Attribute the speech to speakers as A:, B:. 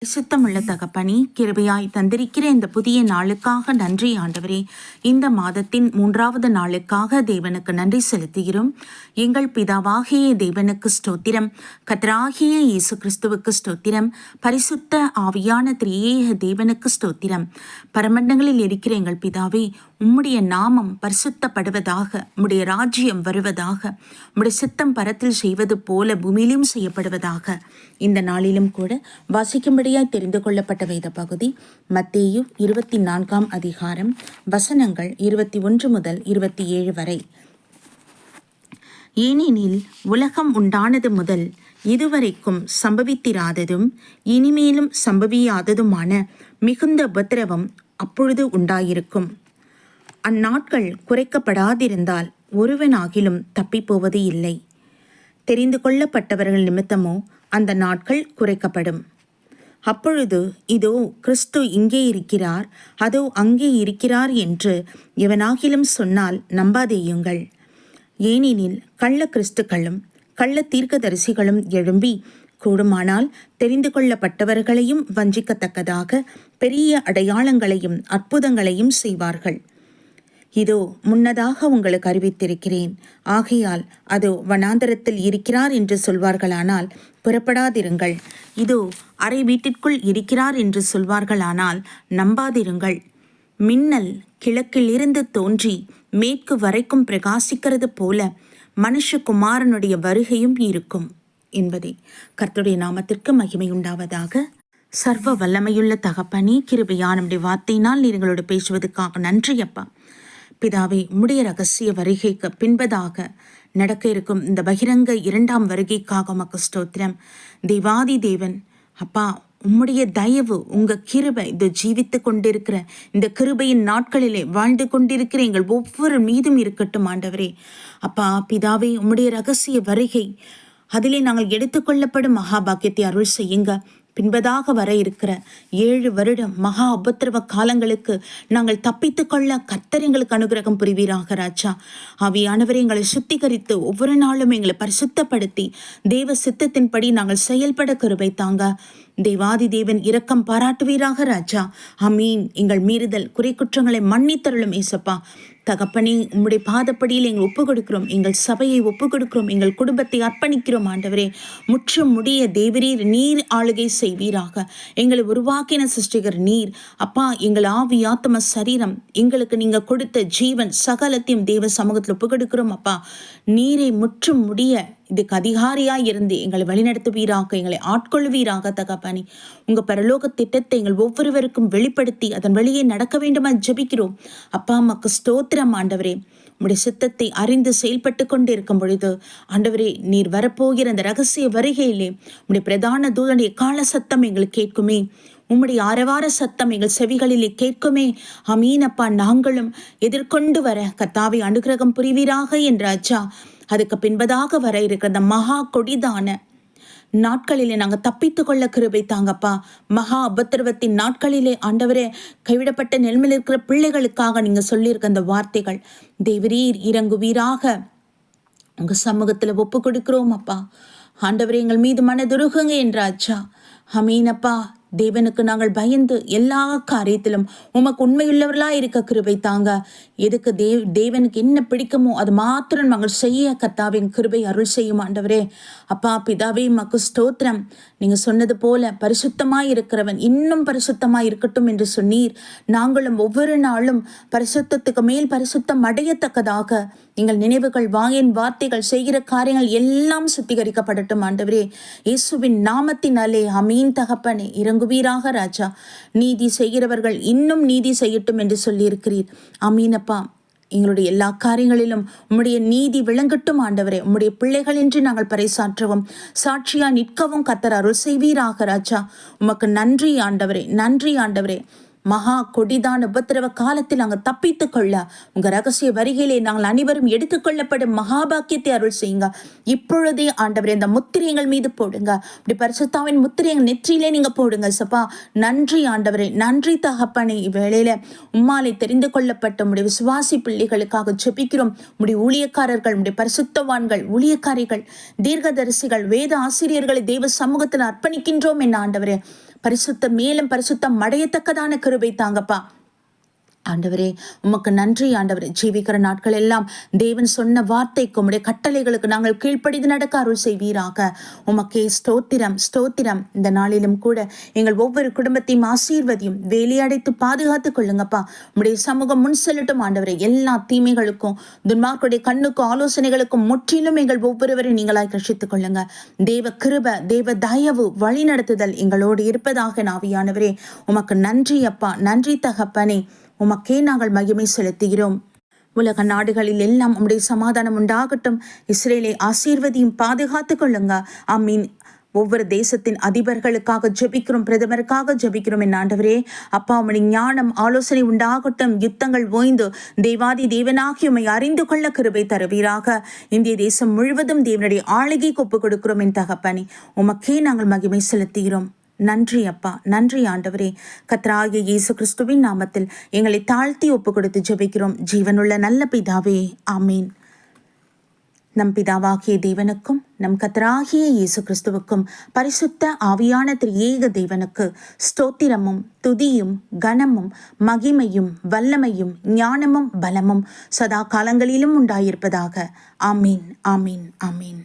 A: பரிசுத்தமுள்ள தகப்பனே, கிருபையாய் தந்திருக்கிற இந்த புதிய நாளுக்காக நன்றி ஆண்டவரே. இந்த மாதத்தின் 3வது நாளுக்காக தேவனுக்கு நன்றி செலுத்துகிறோம். எங்கள் பிதாவாகிய தேவனுக்கு ஸ்தோத்திரம், கர்த்தராகிய இயேசு கிறிஸ்துவுக்கு ஸ்தோத்திரம், பரிசுத்த ஆவியான திரியேக தேவனுக்கு ஸ்தோத்திரம். பரமண்டங்களில் இருக்கிற எங்கள் பிதாவே, உம்முடைய நாமம் பரிசுத்தப்படுவதாக, உம்முடைய ராஜ்யம் வருவதாக, உம்முடைய சித்தம் பரத்தில் செய்வது போல பூமியிலும் செய்யப்படுவதாக. இந்த நாளிலும் கூட வாசிக்கும்படியாய் தெரிந்து கொள்ளப்பட்ட வேத பகுதி மத்தேயு 24ஆம் அதிகாரம் வசனங்கள் 21 முதல் 27 வரை. ஏனெனில் உலகம் உண்டானது முதல் இதுவரைக்கும் சம்பவித்திராததும் இனிமேலும் சம்பவியாததுமான மிகுந்த உபத்திரவம் அப்பொழுது உண்டாயிருக்கும். அந்நாட்கள் குறைக்கப்படாதிருந்தால் ஒருவனாகிலும் தப்பிப்போவது இல்லை. தெரிந்து கொள்ளப்பட்டவர்கள் நிமித்தமோ அந்த நாட்கள் குறைக்கப்படும். அப்பொழுது இதோ கிறிஸ்து இங்கே இருக்கிறார், அதோ அங்கே இருக்கிறார் என்று எவனாகிலும் சொன்னால் நம்பாதேயுங்கள். ஏனெனில் கள்ள கிறிஸ்துக்களும் கள்ள தீர்க்கதரிசிகளும் எழும்பி கூடுமானால் தெரிந்து கொள்ளப்பட்டவர்களையும் வஞ்சிக்கத்தக்கதாக பெரிய அடையாளங்களையும் அற்புதங்களையும் செய்வார்கள். இதோ முன்னதாக உங்களுக்கு அறிவித்திருக்கிறேன். ஆகையால் அதோ வனாந்தரத்தில் இருக்கிறார் என்று சொல்வார்களானால் புறப்படாதிருங்கள். இதோ அறை வீட்டிற்குள் இருக்கிறார் என்று சொல்வார்களானால் நம்பாதிருங்கள். மின்னல் கிழக்கிலிருந்து தோன்றி மேற்கு வரைக்கும் பிரகாசிக்கிறது போல மனுஷகுமாரனுடைய வருகையும் இருக்கும் என்பதை. கர்த்தருடைய நாமத்திற்கு மகிமை உண்டாவதாக. சர்வ வல்லமையுள்ள தகப்பனே, கிருபையான நம்முடைய வார்த்தையினால் நீங்களோடு பேசுவதற்காக நன்றி அப்பா. பிதாவே, உம்முடைய ரகசிய வருகைக்கு பின்பதாக நடக்க இருக்கும் இந்த பகிரங்க 2ஆம் வருகைக்காக உமக்கு ஸ்தோத்திரம். தேவாதி தேவன் அப்பா, உம்முடைய தயவு, உங்க கிருபை இது ஜீவித்து கொண்டிருக்கிற இந்த கிருபையின் நாட்களிலே வாழ்ந்து கொண்டிருக்கிற எங்கள் ஒவ்வொரு மீதும் இருக்கட்டும் ஆண்டவரே. அப்பா பிதாவே, உம்முடைய ரகசிய வருகை அதிலே நாங்கள் எடுத்துக்கொள்ளப்படும் மகாபாக்கியத்தை அருள் செய்யுங்க. பின்பதாக வர இருக்கிற 7 வருடம் மகா உபத்திரவ காலங்களுக்கு நாங்கள் தப்பித்து கொள்ள கர்த்தர் எங்களுக்கு அனுகிரகம் புரிவீராக ராஜா. ஆவியானவரை எங்களை சுத்திகரித்து ஒவ்வொரு நாளும் எங்களை பரிசுத்தப்படுத்தி தேவ சித்தத்தின்படி நாங்கள் செயல்பட கிருபை தாங்க. தேவாதி தேவன் இரக்கம் பாராட்டுவீராக ராஜா. ஆமீன். எங்கள் மீறுதல் குறை குற்றங்களை மன்னித்தருளும் ஏசப்பா. தகப்பனே, உம்முடைய பாதப்படியில் எங்கள் ஒப்பு கொடுக்கிறோம், எங்கள் சபையை ஒப்பு கொடுக்கிறோம், எங்கள் குடும்பத்தை அர்ப்பணிக்கிறோம் ஆண்டவரே. முற்றும் முடிய தேவரீர் நீர் ஆளுகை செய்வீராக. எங்களை உருவாக்கின சிருஷ்டிகர் நீர் அப்பா. எங்கள் ஆவி ஆத்ம சரீரம் எங்களுக்கு நீங்க கொடுத்த ஜீவன் சகலத்தையும் தேவ சமூகத்தில் ஒப்பு கொடுக்கிறோம் அப்பா. நீரை முற்றும் முடிய இதுக்கு அதிகாரியாய் இருந்து எங்களை வழிநடத்துவீராக, எங்களை ஆட்கொள்வீராக தகப்பனே. உங்க பரலோக திட்டத்தை எங்கள் ஒவ்வொருவருக்கும் வெளிப்படுத்தி அதன் வழியே நடக்க வேண்டுமா ஜெபிக்கிறோம் அப்பா. அம்மாக்கு ஸ்தோத்திரம் ஆண்டவரே. உம்முடைய சித்தத்தை அறிந்து செயல்பட்டு கொண்டு இருக்கும் பொழுது ஆண்டவரே, நீர் வரப்போகிற அந்த ரகசிய வருகையிலே உம்முடைய பிரதான தூதனுடைய கால சத்தம் எங்களுக்கு கேட்குமே. உம்முடைய ஆரவார சத்தம் எங்கள் செவிகளிலே கேட்குமே. அமீனப்பா. நாங்களும் எதிர்கொண்டு வர கர்த்தாவை அனுகிரகம் புரிவீராக என்ற அச்சா. அதுக்கு பின்பதாக வர இருக்கிற அந்த மகா கொடிதான நாட்களிலே நாங்கள் தப்பித்து கொள்ள கிருபை தாங்கப்பா. மகா உபத்திரவத்தின் நாட்களிலே ஆண்டவரே, கைவிடப்பட்ட நிலைமையில் இருக்கிற பிள்ளைகளுக்காக நீங்க சொல்லியிருக்க அந்த வார்த்தைகள் தேவரீர் இறங்குவீராக உங்க சமூகத்துல ஒப்பு கொடுக்கிறோம் அப்பா. ஆண்டவரே, எங்கள் மீது மனதுருகுங்க என்ற அச்சா. அமீனப்பா. தேவனுக்கு நாங்கள் பயந்து எல்லா காரியத்திலும் உமக்கு உண்மையுள்ளவர்களா இருக்க கிருபை தாங்க. எதுக்கு தேவனுக்கு என்ன பிடிக்குமோ அது மாத்திரம் நாங்கள் செய்ய கர்த்தாவின் கிருபை அருள் செய்யும் ஆண்டவரே. அப்பா பிதாவே, உமக்கு ஸ்தோத்திரம். நீங்க சொன்னது போல பரிசுத்தமாய் இருக்கிறவன் இன்னும் பரிசுத்தமாய் இருக்கட்டும் என்று சொன்னீர். நாங்களும் ஒவ்வொரு நாளும் பரிசுத்தத்துக்கு மேல் பரிசுத்தம் அடையத்தக்கதாக எங்கள் நினைவுகள், வாயின் வார்த்தைகள், செய்கிற காரியங்கள் எல்லாம் சுத்திகரிக்கப்படட்டும் ஆண்டவரே. இயேசுவின் நாமத்தினாலே அமீன் தகப்பனே. இறங்குவீராக ராஜா. நீதி செய்கிறவர்கள் இன்னும் நீதி செய்யட்டும் என்று சொல்லியிருக்கிறீர். அமீனப்பா. எங்களுடைய எல்லா காரியங்களிலும் உம்முடைய நீதி விளங்கட்டும் ஆண்டவரே. உம்முடைய பிள்ளைகள் என்று நாங்கள் பறைசாற்றவும் சாட்சியா நிற்கவும் கர்த்தர் அருள் செய்வீராக ராஜா. உமக்கு நன்றி ஆண்டவரே, நன்றி ஆண்டவரே. மகா கொடிதான உபத்திரவ காலத்தில் நாங்கள் தப்பித்து கொள்ள உங்க ரகசிய வருகையிலே நாங்கள் அனைவரும் எடுத்துக்கொள்ளப்படும் மகாபாக்கியத்தை அருள் செய்யுங்க. இப்பொழுதே ஆண்டவரே, இந்த முத்திரை எங்கள் மீது போடுங்க. இப்படி பரிசுத்தாவின் முத்திரை எங்கள் நெற்றியிலே நீங்க போடுங்க சப்பா. நன்றி ஆண்டவரே, நன்றி தகப்பனே. இவ்வேளையில உம்மாலை தெரிந்து கொள்ளப்பட்ட உடைய விசுவாசி பிள்ளைகளுக்காக ஜெபிக்கிறோம். உடைய ஊழியக்காரர்கள், உடைய பரிசுத்தவான்கள், ஊழியக்காரிகள், தீர்க்கதரிசிகள், வேத ஆசிரியர்களை தேவ சமூகத்தில் அர்ப்பணிக்கின்றோம் என்ன ஆண்டவரே. பரிசுத்தம் மேலும் பரிசுத்தம் அடையத்தக்கதான கிருபை தாங்கப்பா. ஆண்டவரே உமக்கு நன்றி ஆண்டவரே. ஜீவிக்கிற நாட்கள் எல்லாம் தேவன் சொன்ன வார்த்தைக்கு உம்முடைய கட்டளைகளுக்கு நாங்கள் கீழ்ப்படிந்து நடக்க அருள் செய்வீராக. உமக்கே ஸ்தோத்திரம் ஸ்தோத்திரம். இந்த நாளிலும் கூட எங்கள் ஒவ்வொரு குடும்பத்தையும் ஆசீர்வதியும் வேலையடைத்து பாதுகாத்துக் கொள்ளுங்கப்பா. உம்முடைய சமூகம் முன் செல்லட்டும் ஆண்டவரே. எல்லா தீமைகளுக்கும் துன்மார்க்குடைய கண்ணுக்கும் ஆலோசனைகளுக்கும் முற்றிலும் எங்கள் ஒவ்வொருவரையும் நீங்களாய் ரட்சித்துக் கொள்ளுங்க. தேவ கிருப தேவ தயவு வழி நடத்துதல் எங்களோடு இருப்பதாக ஆவியானவரே. உமக்கு நன்றி அப்பா, நன்றி தகப்பனே. உமக்கே நாங்கள் மகிமை செலுத்துகிறோம். உலக நாடுகளில் எல்லாம் உம்முடைய சமாதானம் உண்டாகட்டும். இஸ்ரேலை ஆசீர்வதியும் பாதுகாத்துக் கொள்ளுங்க. ஆமீன். ஒவ்வொரு தேசத்தின் அதிபர்களுக்காக ஜெபிக்கிறோம், பிரதமருக்காக ஜெபிக்கிறோம். என் ஆண்டவரே அப்பா, உம்முடைய ஞானம் ஆலோசனை உண்டாகட்டும். யுத்தங்கள் ஓய்ந்து தேவாதி தேவனாகி உம்மை அறிந்து கொள்ள கிருபை தருவீராக. இந்திய தேசம் முழுவதும் தேவனுடைய ஆளுகைக்கு ஒப்புக் கொடுக்கிறோம். என் தகப்பனே உமக்கே நாங்கள் மகிமை செலுத்துகிறோம். நன்றி அப்பா, நன்றி ஆண்டவரே. கர்த்தராகிய இயேசு கிறிஸ்துவின் நாமத்தில் எங்களை தாழ்த்தி ஒப்பு கொடுத்து ஜெபிக்கிறோம் ஜீவனுள்ள நல்ல பிதாவே, ஆமீன். நம் பிதாவாகிய தேவனுக்கும் நம் கர்த்தராகிய இயேசு கிறிஸ்துவுக்கும் பரிசுத்த ஆவியான திரியேக தேவனுக்கு ஸ்தோத்திரமும் துதியும் கனமும் மகிமையும் வல்லமையும் ஞானமும் பலமும் சதா காலங்களிலும் உண்டாயிருப்பதாக. ஆமீன், ஆமீன், ஆமீன்.